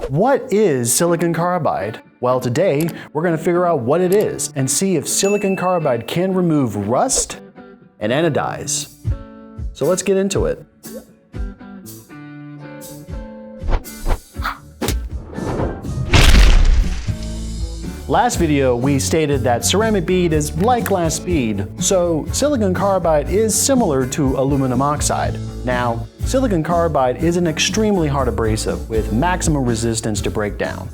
What is silicon carbide? Well, today we're going to figure out what it is and see if silicon carbide can remove rust and anodize. So let's get into it. Last video we stated that ceramic bead is like glass bead, so silicon carbide is similar to aluminum oxide. Now, silicon carbide is an extremely hard abrasive with maximum resistance to break down.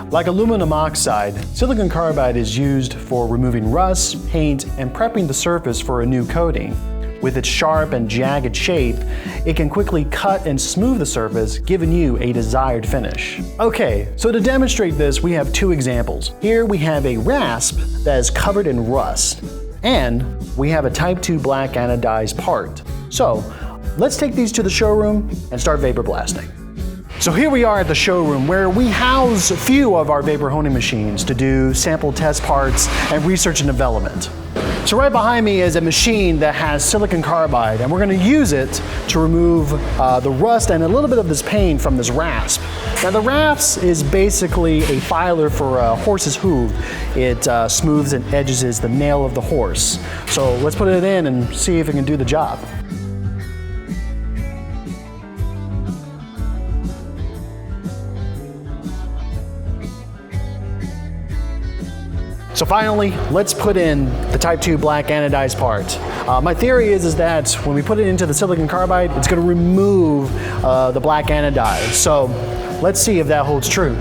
Like aluminum oxide, silicon carbide is used for removing rust, paint, and prepping the surface for a new coating. With its sharp and jagged shape, it can quickly cut and smooth the surface, giving you a desired finish. Okay, so to demonstrate this, we have two examples. Here we have a rasp that is covered in rust, and we have a Type 2 black anodized part. So let's take these to the showroom and start vapor blasting. So here we are at the showroom where we house a few of our vapor honing machines to do sample test parts and research and development. So right behind me is a machine that has silicon carbide, and we're going to use it to remove the rust and a little bit of this paint from this rasp. Now the rasp is basically a filer for a horse's hoof. It smooths and edges the nail of the horse. So let's put it in and see if it can do the job. So finally, let's put in the Type 2 black anodized part. My theory is that when we put it into the silicon carbide, it's going to remove the black anodize. So let's see if that holds true.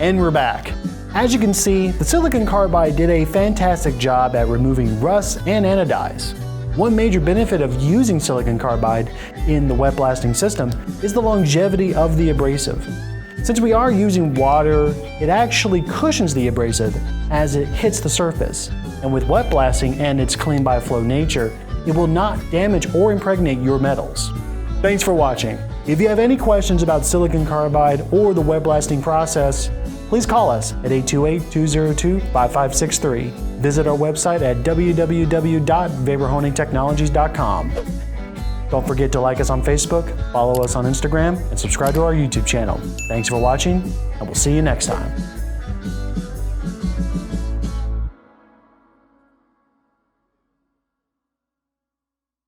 And we're back. As you can see, the silicon carbide did a fantastic job at removing rust and anodize. One major benefit of using silicon carbide in the wet blasting system is the longevity of the abrasive. Since we are using water, it actually cushions the abrasive as it hits the surface. And with wet blasting and its clean by flow nature, it will not damage or impregnate your metals. Thanks for watching. If you have any questions about silicon carbide or the wet blasting process, please call us at 828-202-5563. Visit our website at www.vaporhoningtechnologies.com. Don't forget to like us on Facebook, follow us on Instagram, and subscribe to our YouTube channel. Thanks for watching, and we'll see you next time.